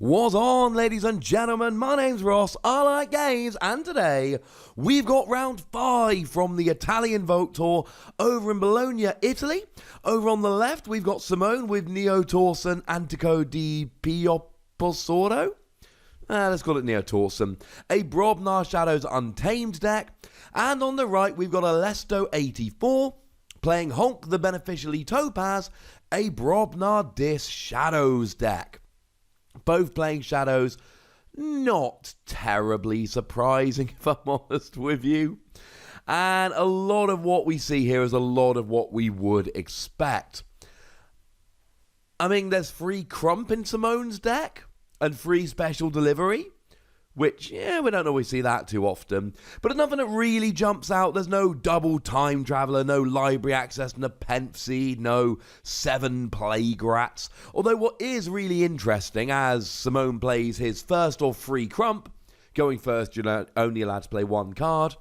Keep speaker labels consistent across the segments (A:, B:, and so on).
A: What's on, ladies and gentlemen? My name's Ross, I like games, and today we've got round 5 from the Italian Vote Tour over in Bologna, Italy. Over on the left, we've got Simone with Neo Torsen, Antico di Pioposoro. Let's call it Neo Torsen. A Brobnar Shadows Untamed deck. And on the right, we've got Alesto 84 playing Honk the Beneficially Topaz, a Brobnar Dis Shadows deck. Both playing Shadows, not terribly surprising if I'm honest with you. And a lot of what we see here is a lot of what we would expect. I mean, there's free Crump in Simone's deck and free Special Delivery, which, we don't always see that too often. But nothing that really jumps out. There's no double Time Traveler, no library access, no Pentseed, no 7 Plague Rats. Although what is really interesting, as Simone plays his first or free Crump, going first, you're only allowed to play 1 card.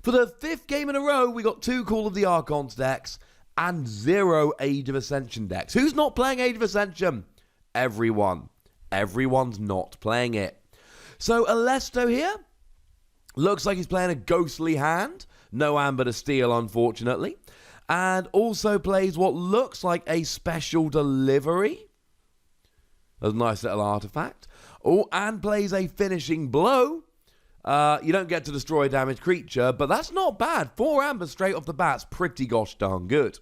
A: For the 5th game in a row, we got 2 Call of the Archons decks and 0 Age of Ascension decks. Who's not playing Age of Ascension? Everyone. Everyone's not playing it. So Alesto here, looks like he's playing a ghostly hand. No Amber to steal, unfortunately. And also plays what looks like a Special Delivery. That's a nice little artifact. Oh, and plays a Finishing Blow. You don't get to destroy a damaged creature, but that's not bad. 4 Amber straight off the bat's pretty gosh darn good.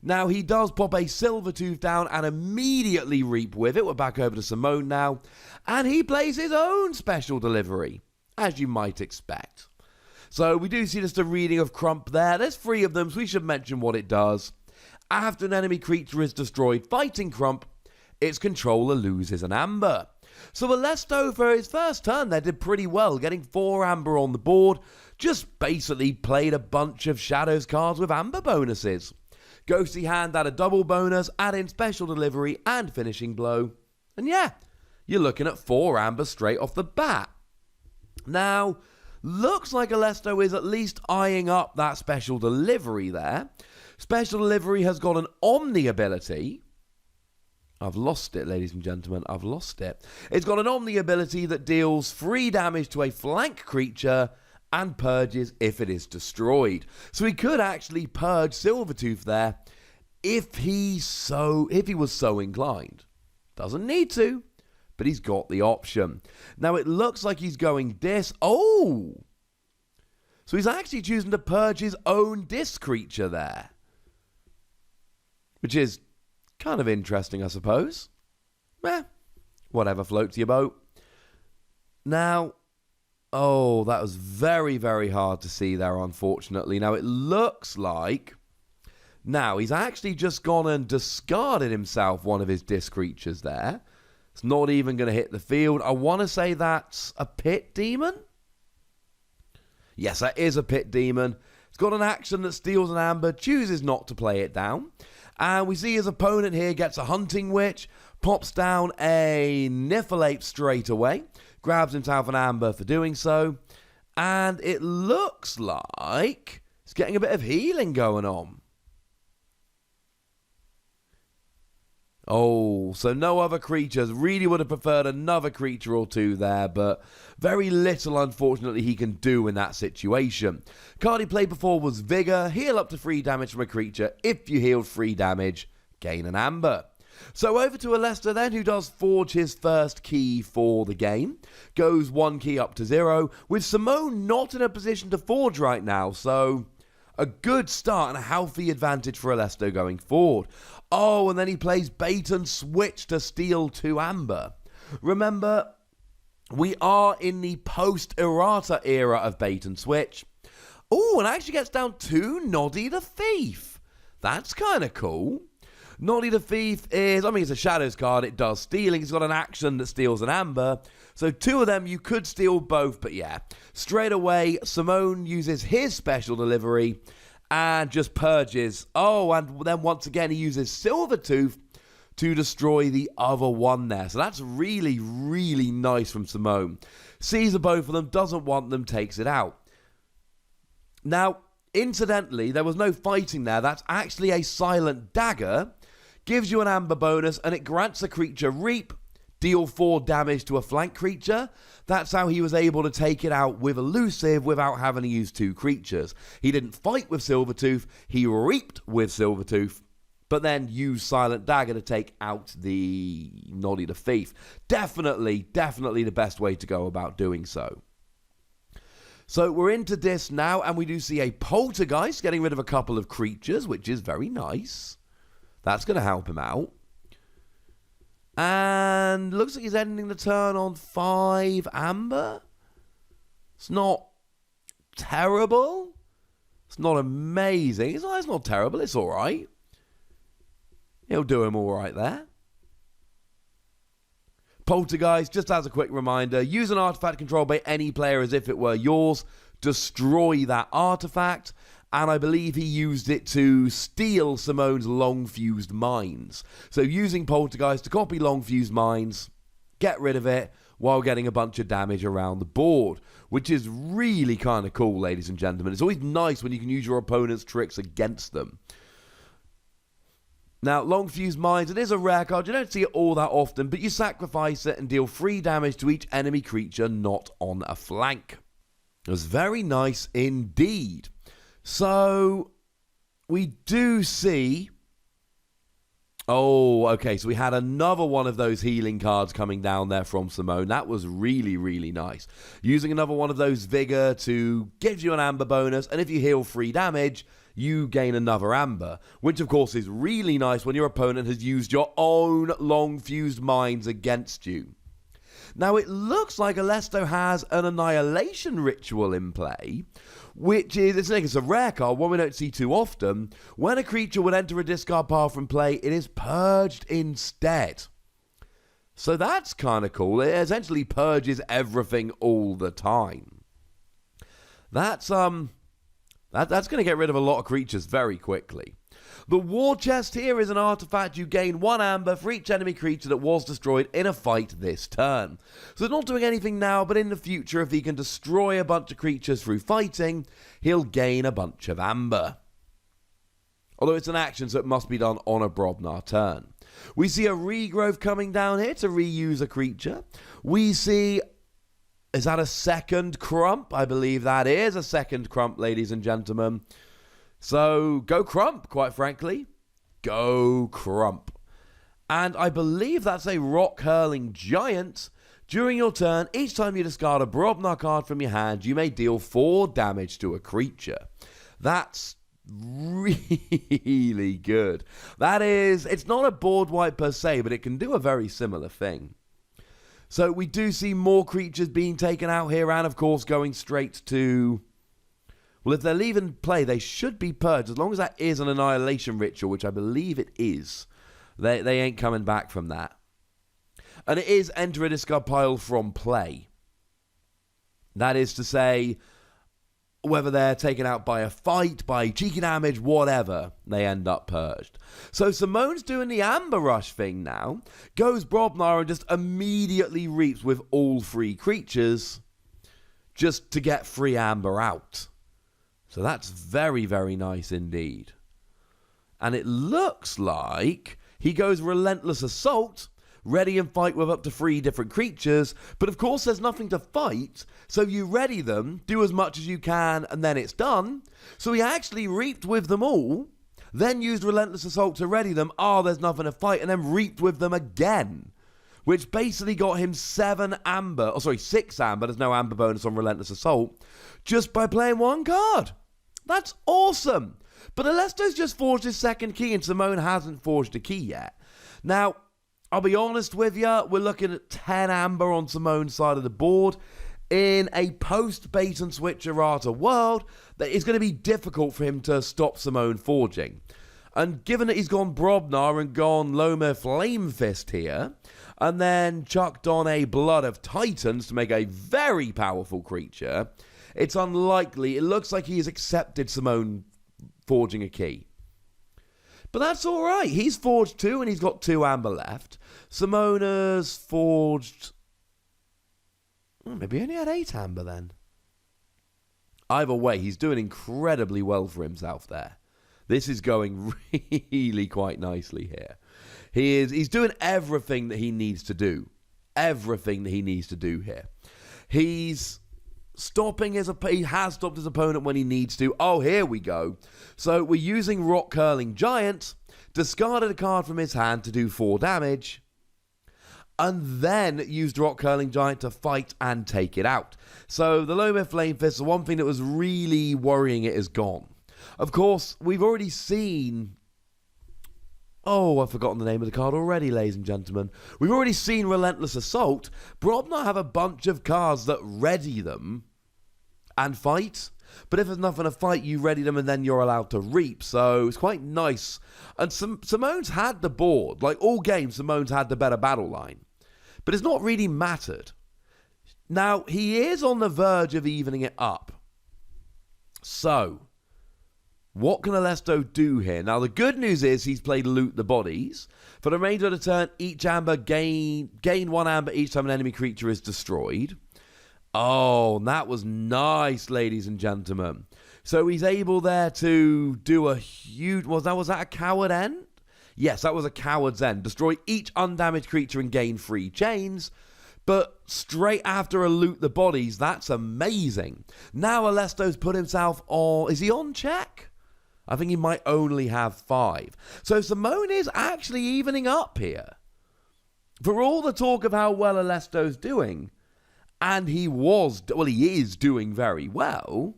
A: Now, he does pop a Silvertooth down and immediately reap with it. We're back over to Simone now. And he plays his own Special Delivery, as you might expect. So we do see just a reading of Crump there. There's 3 of them, so we should mention what it does. After an enemy creature is destroyed fighting Crump, its controller loses an Amber. So Alesto, for his first turn there, did pretty well, getting 4 Amber on the board. Just basically played a bunch of Shadows cards with Amber bonuses. Ghostly Hand had a double bonus, add in Special Delivery and Finishing Blow. And yeah, you're looking at 4 Amber straight off the bat. Now, looks like Alesto is at least eyeing up that Special Delivery there. Special Delivery has got an Omni ability. I've lost it, ladies and gentlemen, I've lost it. It's got an Omni ability that deals 3 damage to a flank creature and purges if it is destroyed. So he could actually purge Silvertooth there if he was so inclined. Doesn't need to, but he's got the option. Now it looks like he's going Dis. Oh! So he's actually choosing to purge his own Dis creature there. Which is kind of interesting, I suppose. Whatever floats your boat. Now, oh, that was very, very hard to see there, unfortunately. Now, it looks like now he's actually just gone and discarded himself one of his Disc creatures there. It's not even going to hit the field. I want to say that's a Pit Demon. Yes, that is a Pit Demon. It's got an action that steals an Amber, chooses not to play it down. And we see his opponent here gets a Hunting Witch, pops down a Niffleape straight away, grabs himself an Amber for doing so, and it looks like he's getting a bit of healing going on. Oh, so no other creatures. Really would have preferred another creature or 2 there, but very little, unfortunately, he can do in that situation. Card he played before was Vigor. Heal up to 3 damage from a creature. If you healed 3 damage, gain an Amber. So over to Alesto then, who does forge his first key for the game. Goes 1 key up to 0, with Simone not in a position to forge right now, so a good start and a healthy advantage for Alesto going forward. Oh, and then he plays Bait and Switch to steal 2 Amber. Remember, we are in the post-errata era of Bait and Switch. Oh, and actually gets down 2 Noddy the Thief. That's kind of cool. Noddy the Thief is, it's a Shadows card, it does stealing. It's got an action that steals an Amber. So 2 of them, you could steal both, but yeah. Straight away, Simone uses his Special Delivery and just purges. Oh, and then once again, he uses Silvertooth to destroy the other one there. So that's really, really nice from Simone. Sees both of them, doesn't want them, takes it out. Now, incidentally, there was no fighting there. That's actually a Silent Dagger. Gives you an Amber bonus, and it grants a creature Reap, deal 4 damage to a flank creature. That's how he was able to take it out with Elusive without having to use 2 creatures. He didn't fight with Silvertooth, he reaped with Silvertooth, but then used Silent Dagger to take out the Noddy the Thief. Definitely the best way to go about doing so. So we're into this now, and we do see a Poltergeist getting rid of a couple of creatures, which is very nice. That's going to help him out. And looks like he's ending the turn on 5 amber. It's not terrible. It's not amazing. It's not terrible. It's all right. He'll do him all right there. Poltergeist, just as a quick reminder, use an artifact controlled by any player as if it were yours. Destroy that artifact. And I believe he used it to steal Simone's long-fused mines. So using Poltergeist to copy long-fused mines, get rid of it, while getting a bunch of damage around the board, which is really kind of cool, ladies and gentlemen. It's always nice when you can use your opponent's tricks against them. Now, long-fused mines, it is a rare card. You don't see it all that often, but you sacrifice it and deal 3 damage to each enemy creature not on a flank. It was very nice indeed. So, we do see... Oh, okay, so we had another one of those healing cards coming down there from Simone. That was really nice. Using another one of those Vigor to give you an amber bonus, and if you heal 3 damage, you gain another amber, which of course is really nice when your opponent has used your own long-fused mines against you. Now, it looks like Alesto has an Annihilation Ritual in play, which is, it's a rare card, one we don't see too often. When a creature would enter a discard pile from play, it is purged instead. So that's kind of cool. It essentially purges everything all the time. That's going to get rid of a lot of creatures very quickly. The War Chest here is an artifact. You gain 1 amber for each enemy creature that was destroyed in a fight this turn. So it's not doing anything now, but in the future, if he can destroy a bunch of creatures through fighting, he'll gain a bunch of amber. Although it's an action, so it must be done on a Brobnar turn. We see a Regrowth coming down here to reuse a creature. We see... Is that a second Crump? I believe that is a second Crump, ladies and gentlemen. So, go Crump, quite frankly. Go Crump. And I believe that's a Rock-Hurling Giant. During your turn, each time you discard a Brobnar card from your hand, you may deal 4 damage to a creature. That's really good. That is, it's not a board wipe per se, but it can do a very similar thing. So we do see more creatures being taken out here, and of course going straight to... Well, if they're leaving play, they should be purged, as long as that is an Annihilation Ritual, which I believe it is. They ain't coming back from that. And it is enter a discard pile from play. That is to say, whether they're taken out by a fight, by cheeky damage, whatever, they end up purged. So Simone's doing the Amber Rush thing now, goes Brobnar and just immediately reaps with all 3 creatures, just to get 3 amber out. So that's very nice indeed. And it looks like he goes Relentless Assault, ready and fight with up to 3 different creatures, but of course there's nothing to fight, so you ready them, do as much as you can, and then it's done. So he actually reaped with them all, then used Relentless Assault to ready them, there's nothing to fight, and then reaped with them again, which basically got him 6 amber, there's no amber bonus on Relentless Assault, just by playing 1 card. That's awesome! But Alesto's just forged his 2nd key, and Simone hasn't forged a key yet. Now, I'll be honest with you, we're looking at 10 amber on Simone's side of the board. In a post-bait and switch errata world, that it's going to be difficult for him to stop Simone forging. And given that he's gone Brobnar and gone Loma Flame Fist here, and then chucked on a Blood of Titans to make a very powerful creature, it's unlikely. It looks like he has accepted Simone forging a key. But that's all right. He's forged 2 and he's got 2 amber left. Simone has forged... maybe he only had 8 amber then. Either way, he's doing incredibly well for himself there. This is going really quite nicely here. He's doing everything that he needs to do everything that he needs to do here. He has stopped his opponent when he needs to. Oh, here we go. So we're using Rock Curling Giant, discarded a card from his hand to do 4 damage, and then used Rock Curling Giant to fight and take it out. So the Low Myth Flame Fist, the one thing that was really worrying it, is gone. Of course, we've already seen... Oh, I've forgotten the name of the card already, ladies and gentlemen. We've already seen Relentless Assault. Brobnar have a bunch of cards that ready them and fight. But if there's nothing to fight, you ready them and then you're allowed to reap. So it's quite nice. And Simone's had the board. Like all games, Simone's had the better battle line. But it's not really mattered. Now, he is on the verge of evening it up. So... what can Alesto do here? Now, the good news is he's played Loot the Bodies. For the remainder of the turn, each amber gain 1 amber each time an enemy creature is destroyed. Oh, that was nice, ladies and gentlemen. So he's able there to do a huge... Was that a Coward End? Yes, that was a Coward's End. Destroy each undamaged creature and gain 3 chains. But straight after a Loot the Bodies, that's amazing. Now Alesto's put himself on... Is he on check? I think he might only have 5. So Simone is actually evening up here. For all the talk of how well Alesto's doing, and he is doing very well,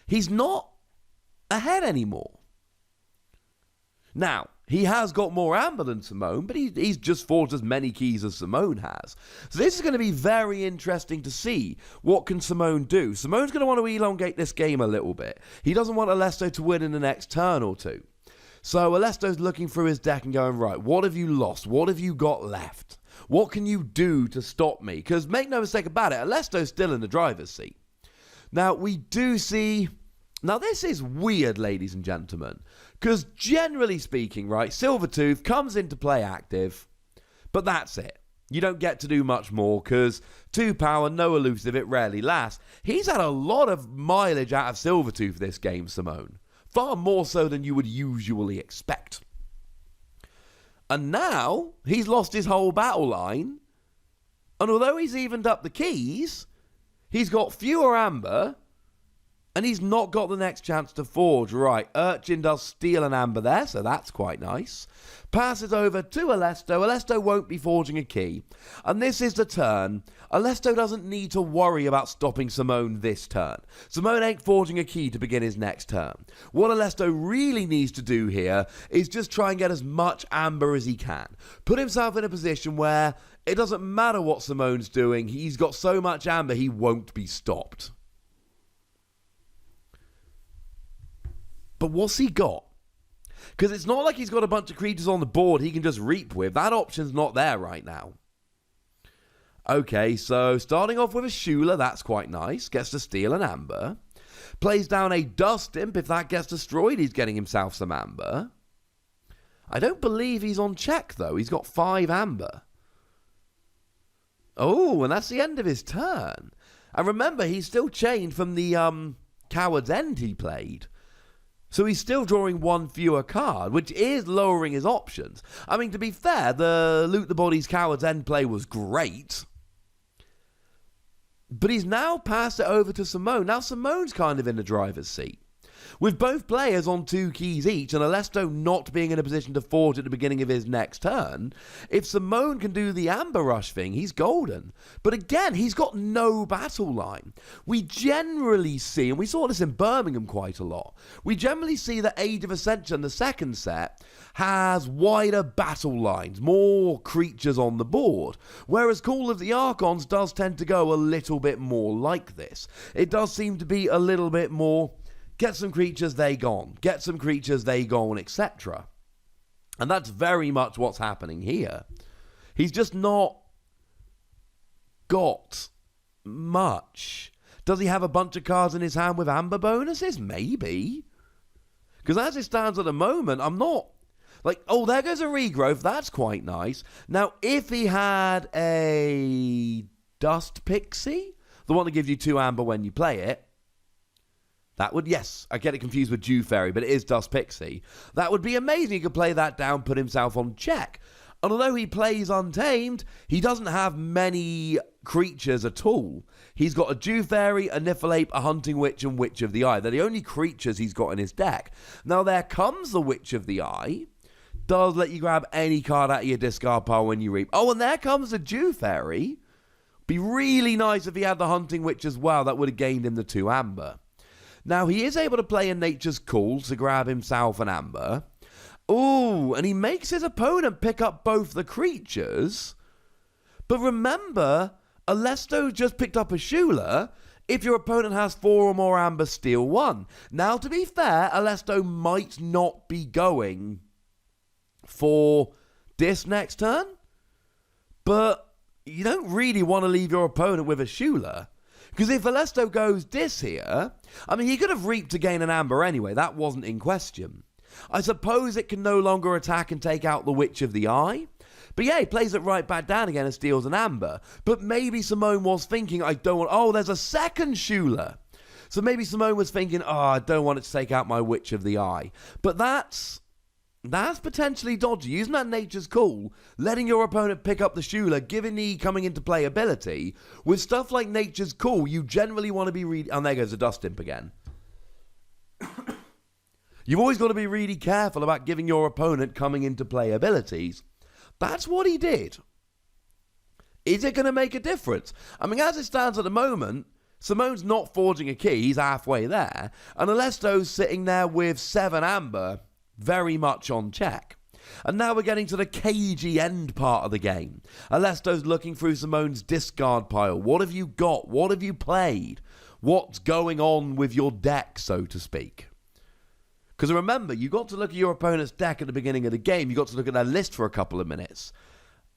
A: he's not ahead anymore. Now, he has got more amber than Simone, but he's just forged as many keys as Simone has. So this is going to be very interesting to see. What can Simone do? Simone's going to want to elongate this game a little bit. He doesn't want Alesto to win in the next turn or two. So Alesto's looking through his deck and going, right, what have you lost? What have you got left? What can you do to stop me? Because make no mistake about it, Alesto's still in the driver's seat. Now, we do see... Now, this is weird, ladies and gentlemen, because generally speaking, right, Silvertooth comes into play active, but that's it. You don't get to do much more, because 2 power, no elusive, it rarely lasts. He's had a lot of mileage out of Silvertooth this game, Simone. Far more so than you would usually expect. And now, he's lost his whole battle line, and although he's evened up the keys, he's got fewer amber... and he's not got the next chance to forge. Right, Urchin does steal an amber there, so that's quite nice. Passes over to Alesto. Alesto won't be forging a key. And this is the turn. Alesto doesn't need to worry about stopping Simone this turn. Simone ain't forging a key to begin his next turn. What Alesto really needs to do here is just try and get as much amber as he can. Put himself in a position where it doesn't matter what Simone's doing. He's got so much amber, he won't be stopped. But what's he got? Because it's not like he's got a bunch of creatures on the board he can just reap with. That option's not there right now. Okay, so starting off with a Shula, that's quite nice. Gets to steal an amber. Plays down a Dust Imp. If that gets destroyed, he's getting himself some amber. I don't believe he's on check, though. He's got 5 amber. Oh, and that's the end of his turn. And remember, he's still chained from the Coward's End he played. So he's still drawing 1 fewer card, which is lowering his options. I mean, to be fair, the Loot the Body's Coward's End play was great. But he's now passed it over to Simone. Now Simone's kind of in the driver's seat. With both players on 2 keys each, and Alesto not being in a position to forge at the beginning of his next turn, if Simone can do the Amber Rush thing, he's golden. But again, he's got no battle line. We generally see, and we saw this in Birmingham quite a lot, we generally see that Age of Ascension, the second set, has wider battle lines, more creatures on the board, whereas Call of the Archons does tend to go a little bit more like this. It does seem to be a little bit more... get some creatures, they gone. Get some creatures, they gone, etc. And that's very much what's happening here. He's just not got much. Does he have a bunch of cards in his hand with amber bonuses? Maybe. Because as it stands at the moment, I'm not... like, oh, there goes a regrowth. That's quite nice. Now, if he had a Dust Pixie, the one that gives you 2 amber when you play it, that would, yes, I get it confused with Dew Fairy, but it is Dust Pixie. That would be amazing. He could play that down, put himself on check. And although he plays untamed, he doesn't have many creatures at all. He's got a Dew Fairy, a Niffleape, a Hunting Witch, and Witch of the Eye. They're the only creatures he's got in his deck. Now, there comes the Witch of the Eye. Does let you grab any card out of your discard pile when you reap. Oh, and there comes the Dew Fairy. Be really nice if he had the Hunting Witch as well. That would have gained him the 2 amber. Now, he is able to play a Nature's Call to grab himself an amber. Ooh, and he makes his opponent pick up both the creatures. But remember, Alesto just picked up a Shula. If your opponent has 4 or more amber, steal 1. Now, to be fair, Alesto might not be going for this next turn. But you don't really want to leave your opponent with a Shula. Because if Alesto goes this here, I mean, he could have reaped to gain an amber anyway. That wasn't in question. I suppose it can no longer attack and take out the Witch of the Eye. But yeah, he plays it right back down again and steals an amber. But maybe Simone was thinking, I don't want... Oh, there's a second Shula. So maybe Simone was thinking, oh, I don't want it to take out my Witch of the Eye. But that's potentially dodgy. Using that Nature's Call, letting your opponent pick up the Shula, giving the coming into play ability. With stuff like Nature's Call, you generally want to be reading... Oh, there goes the Dust Imp again. You've always got to be really careful about giving your opponent coming into play abilities. That's what he did. Is it going to make a difference? I mean, as it stands at the moment, Simone's not forging a key. He's halfway there. And Alesto's sitting there with 7 amber, very much on check. And now we're getting to the cagey end part of the game. Alesto's looking through Simone's discard pile. What have you got? What have you played? What's going on with your deck, so to speak? Because remember, you got to look at your opponent's deck at the beginning of the game. You got to look at their list for a couple of minutes.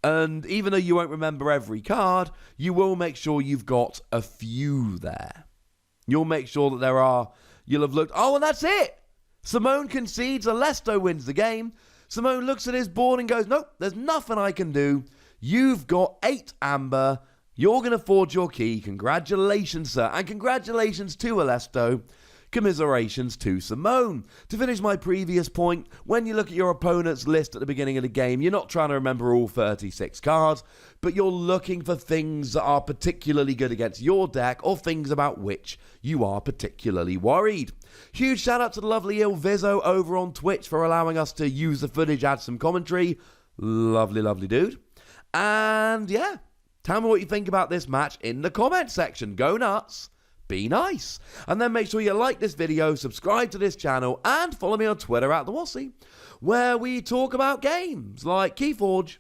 A: And even though you won't remember every card, you will make sure you've got a few there. You'll make sure that you'll have looked, oh, and that's it. Simone concedes, Alesto wins the game. Simone looks at his board and goes, nope, there's nothing I can do. You've got 8 amber. You're going to forge your key. Congratulations, sir. And congratulations to Alesto. Commiserations to Simone. To finish my previous point, when you look at your opponent's list at the beginning of the game, you're not trying to remember all 36 cards, but you're looking for things that are particularly good against your deck or things about which you are particularly worried. Huge shout out to the lovely ilVizzo over on Twitch for allowing us to use the footage, add some commentary. Lovely, lovely dude. And yeah, tell me what you think about this match in the comment section. Go nuts. Be nice. And then make sure you like this video, subscribe to this channel, and follow me on Twitter at the Wossy, where we talk about games like Keyforge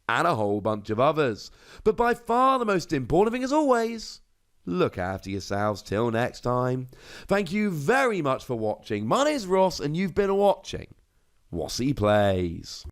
A: and a whole bunch of others. But by far the most important thing, as always, look after yourselves till next time. Thank you very much for watching. My name is Ross, and you've been watching Wossy Plays.